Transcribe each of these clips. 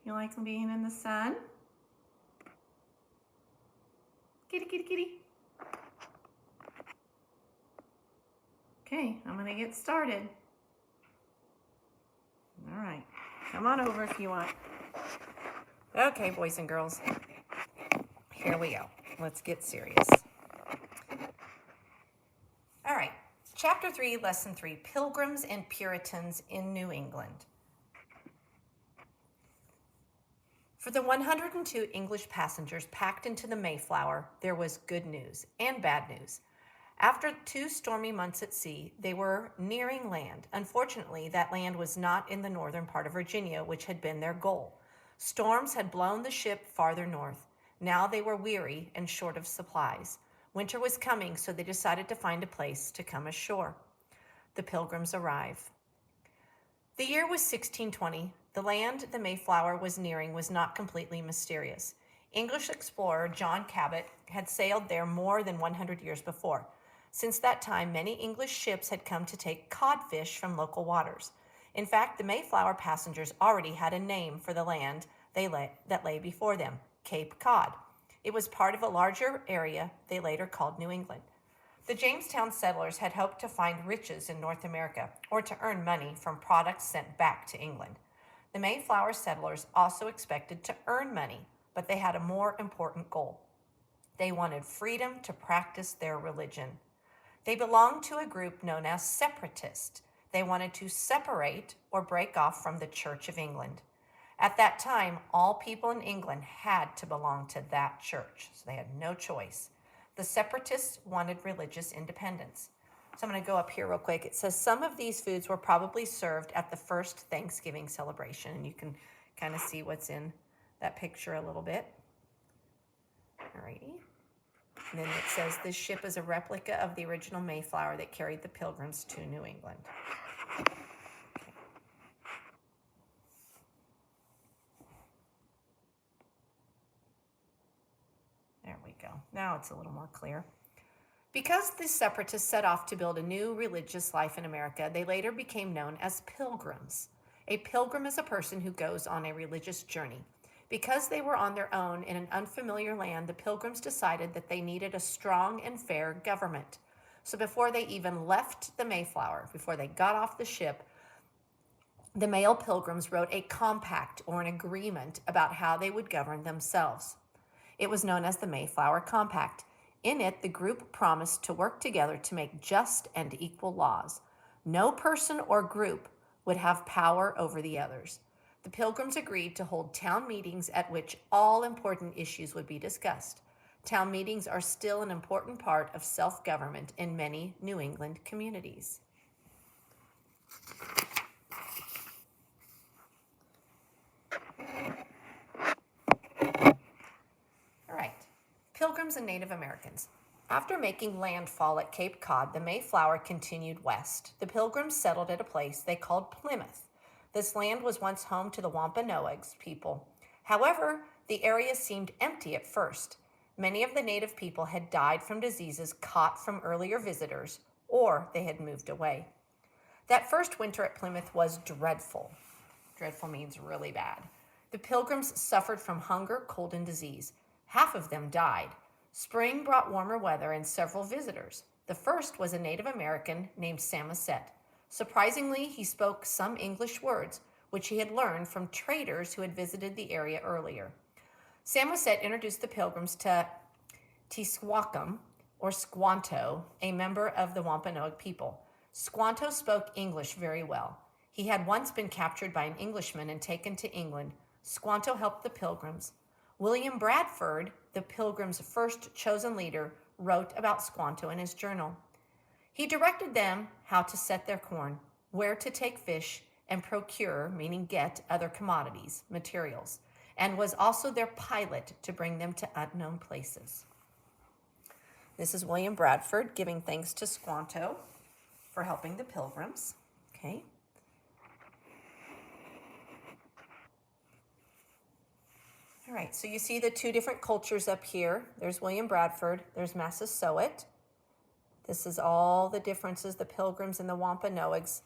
You like being in the sun? Kitty, kitty, kitty. Okay, I'm going to get started. All right, come on over if you want. Okay, boys and girls, here we go. Let's get serious. All right, Chapter 3, Lesson 3, Pilgrims and Puritans in New England. For the 102 English passengers packed into the Mayflower, there was good news and bad news. After 2 stormy months at sea, they were nearing land. Unfortunately, that land was not in the northern part of Virginia, which had been their goal. Storms had blown the ship farther north. Now they were weary and short of supplies. Winter was coming, so they decided to find a place to come ashore. The Pilgrims arrive. The year was 1620. The land the Mayflower was nearing was not completely mysterious. English explorer John Cabot had sailed there more than 100 years before. Since that time, many English ships had come to take codfish from local waters. In fact, the Mayflower passengers already had a name for the land that lay before them, Cape Cod. It was part of a larger area they later called New England. The Jamestown settlers had hoped to find riches in North America or to earn money from products sent back to England. The Mayflower settlers also expected to earn money, but they had a more important goal. They wanted freedom to practice their religion. They belonged to a group known as separatists. They wanted to separate or break off from the Church of England. At that time, all people in England had to belong to that church, so they had no choice. The separatists wanted religious independence. So I'm going to go up here real quick. It says some of these foods were probably served at the first Thanksgiving celebration, and you can kind of see what's in that picture a little bit. Alrighty. And then it says this ship is a replica of the original Mayflower that carried the Pilgrims to New England. There we go. Now it's a little more clear. Because the separatists set off to build a new religious life in America, they later became known as Pilgrims. A pilgrim is a person who goes on a religious journey. Because they were on their own in an unfamiliar land, the Pilgrims decided that they needed a strong and fair government. So before they even left the Mayflower, before they got off the ship, the male Pilgrims wrote a compact or an agreement about how they would govern themselves. It was known as the Mayflower Compact. In it, the group promised to work together to make just and equal laws. No person or group would have power over the others. The Pilgrims agreed to hold town meetings at which all important issues would be discussed. Town meetings are still an important part of self-government in many New England communities. All right, Pilgrims and Native Americans. After making landfall at Cape Cod, the Mayflower continued west. The Pilgrims settled at a place they called Plymouth. This land was once home to the Wampanoags people. However, the area seemed empty at first. Many of the native people had died from diseases caught from earlier visitors, or they had moved away. That first winter at Plymouth was dreadful. Dreadful means really bad. The Pilgrims suffered from hunger, cold, and disease. Half of them died. Spring brought warmer weather and several visitors. The first was a Native American named Samoset. Surprisingly, he spoke some English words, which he had learned from traders who had visited the area earlier. Samoset introduced the Pilgrims to Tisquacum, or Squanto, a member of the Wampanoag people. Squanto spoke English very well. He had once been captured by an Englishman and taken to England. Squanto helped the Pilgrims. William Bradford, the Pilgrims' first chosen leader, wrote about Squanto in his journal. He directed them how to set their corn, where to take fish, and procure, meaning get, other commodities, materials, and was also their pilot to bring them to unknown places. This is William Bradford giving thanks to Squanto for helping the Pilgrims. Okay. All right, so you see the two different cultures up here. There's William Bradford, there's Massasoit. This is all the differences, the Pilgrims and the Wampanoags,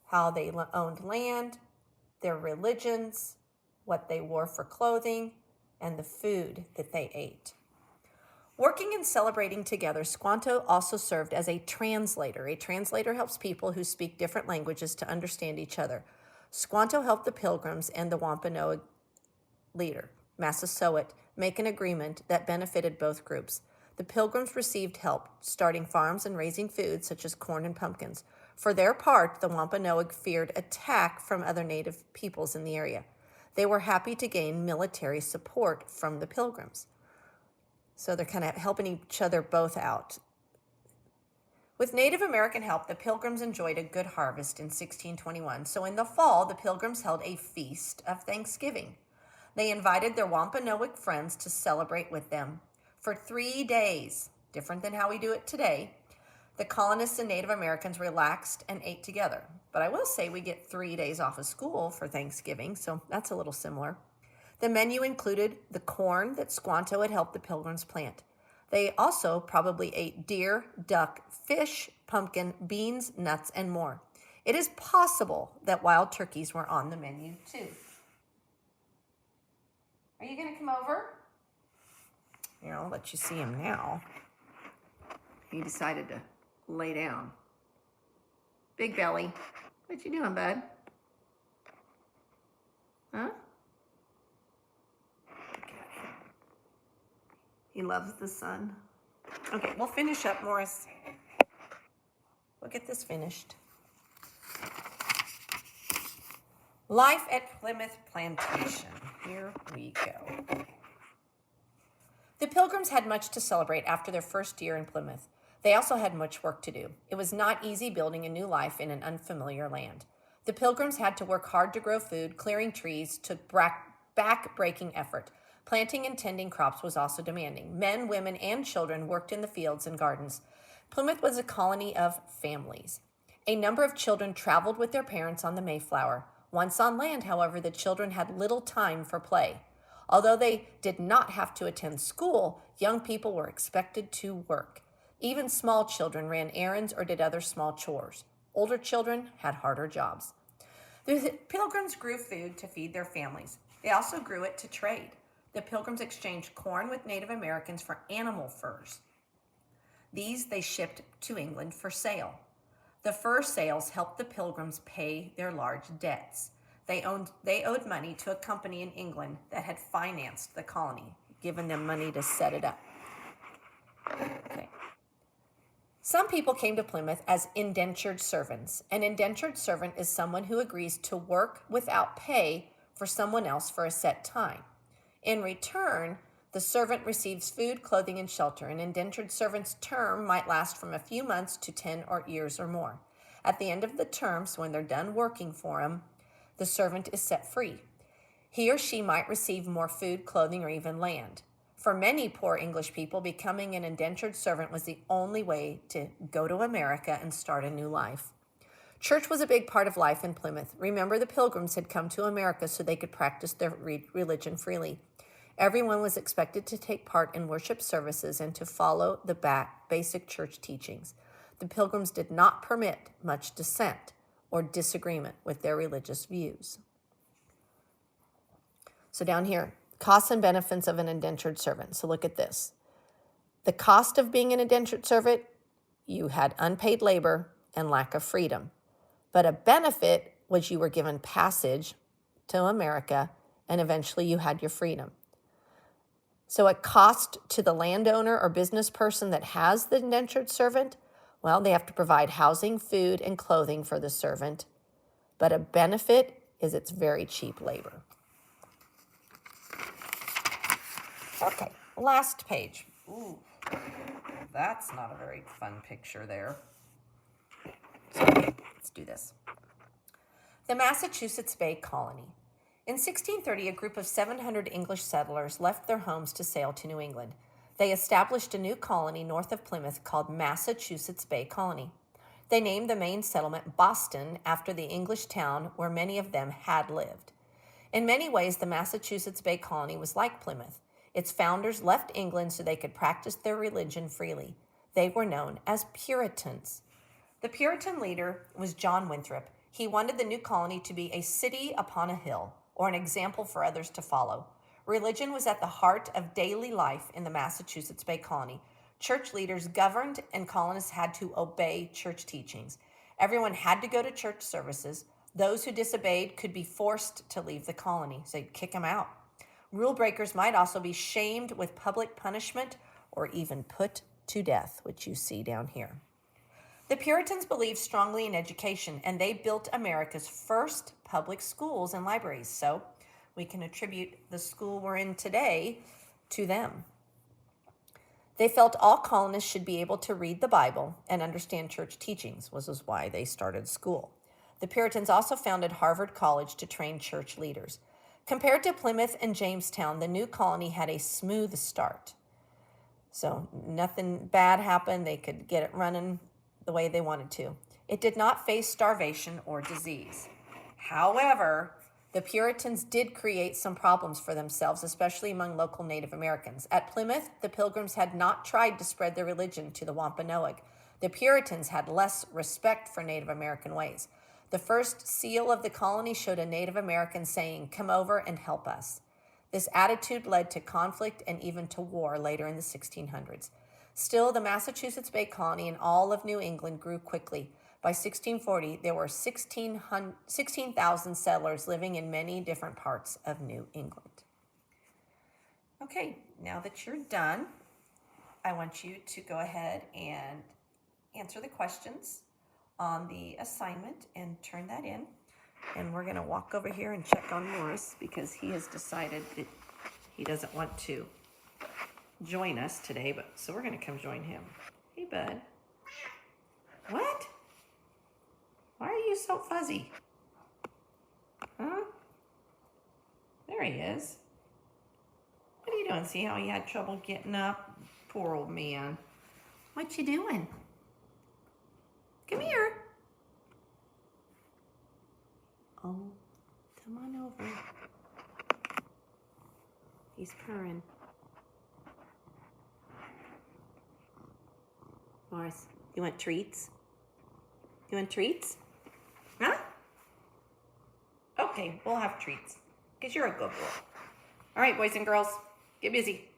how they owned land, their religions, what they wore for clothing, and the food that they ate. Working and celebrating together, Squanto also served as a translator. A translator helps people who speak different languages to understand each other. Squanto helped the Pilgrims and the Wampanoag leader, Massasoit, make an agreement that benefited both groups. The Pilgrims received help starting farms and raising food such as corn and pumpkins. For their part, the Wampanoag feared attack from other native peoples in the area. They were happy to gain military support from the Pilgrims. So they're kind of helping each other both out. With Native American help, the Pilgrims enjoyed a good harvest in 1621. So in the fall, the Pilgrims held a feast of Thanksgiving. They invited their Wampanoag friends to celebrate with them. For 3 days, different than how we do it today, the colonists and Native Americans relaxed and ate together. But I will say we get 3 days off of school for Thanksgiving, so that's a little similar. The menu included the corn that Squanto had helped the Pilgrims plant. They also probably ate deer, duck, fish, pumpkin, beans, nuts, and more. It is possible that wild turkeys were on the menu too. Are you going to come over? Here, I'll let you see him now. He decided to lay down. Big belly. What you doing, bud? Huh? He loves the sun. Okay, we'll finish up, Morris. We'll get this finished. Life at Plymouth Plantation. Here we go. The Pilgrims had much to celebrate after their first year in Plymouth. They also had much work to do. It was not easy building a new life in an unfamiliar land. The Pilgrims had to work hard to grow food. Clearing trees took back-breaking effort. Planting and tending crops was also demanding. Men, women, and children worked in the fields and gardens. Plymouth was a colony of families. A number of children traveled with their parents on the Mayflower. Once on land, however, the children had little time for play. Although they did not have to attend school, young people were expected to work. Even small children ran errands or did other small chores. Older children had harder jobs. The Pilgrims grew food to feed their families. They also grew it to trade. The Pilgrims exchanged corn with Native Americans for animal furs. These they shipped to England for sale. The fur sales helped the Pilgrims pay their large debts. They owed money to a company in England that had financed the colony, given them money to set it up. Okay. Some people came to Plymouth as indentured servants. An indentured servant is someone who agrees to work without pay for someone else for a set time. In return, the servant receives food, clothing, and shelter. An indentured servant's term might last from a few months to 10 years or more. At the end of the term, so when they're done working for him, the servant is set free. He or she might receive more food, clothing, or even land. For many poor English people, becoming an indentured servant was the only way to go to America and start a new life. Church was a big part of life in Plymouth. Remember, the Pilgrims had come to America so they could practice their religion freely. Everyone was expected to take part in worship services and to follow the basic church teachings. The Pilgrims did not permit much dissent or disagreement with their religious views. So down here, costs and benefits of an indentured servant. So look at this. The cost of being an indentured servant, you had unpaid labor and lack of freedom. But a benefit was you were given passage to America and eventually you had your freedom. So a cost to the landowner or business person that has the indentured servant, well, they have to provide housing, food, and clothing for the servant. But a benefit is it's very cheap labor. Okay, last page. Ooh, that's not a very fun picture there. So, let's do this. The Massachusetts Bay Colony. In 1630, a group of 700 English settlers left their homes to sail to New England. They established a new colony north of Plymouth called Massachusetts Bay Colony. They named the main settlement Boston after the English town where many of them had lived. In many ways, the Massachusetts Bay Colony was like Plymouth. Its founders left England so they could practice their religion freely. They were known as Puritans. The Puritan leader was John Winthrop. He wanted the new colony to be a city upon a hill. or an example for others to follow. Religion was at the heart of daily life in the Massachusetts Bay Colony. Church leaders governed, and colonists had to obey church teachings. Everyone had to go to church services. Those who disobeyed could be forced to leave the colony, so they'd kick them out. Rule breakers might also be shamed with public punishment or even put to death, which you see down here. The Puritans believed strongly in education, and they built America's first public schools and libraries. So we can attribute the school we're in today to them. They felt all colonists should be able to read the Bible and understand church teachings, which is why they started school. The Puritans also founded Harvard College to train church leaders. Compared to Plymouth and Jamestown, the new colony had a smooth start. So nothing bad happened. They could get it running the way they wanted to. It did not face starvation or disease. However, the Puritans did create some problems for themselves, especially among local Native Americans. At Plymouth, the Pilgrims had not tried to spread their religion to the Wampanoag. The Puritans had less respect for Native American ways. The first seal of the colony showed a Native American saying, "Come over and help us." This attitude led to conflict and even to war later in the 1600s. Still, the Massachusetts Bay Colony and all of New England grew quickly. By 1640, there were 16,000 settlers living in many different parts of New England. Okay, now that you're done, I want you to go ahead and answer the questions on the assignment and turn that in. And we're going to walk over here and check on Morris because he has decided that he doesn't want to join us today, so we're going to come join him. Hey, bud. What? Why are you so fuzzy? Huh? There he is. What are you doing? See how he had trouble getting up? Poor old man. What you doing? Come here. Oh, come on over. He's purring. Morris, you want treats? You want treats? Huh? Okay, we'll have treats because you're a good boy. All right, boys and girls, get busy.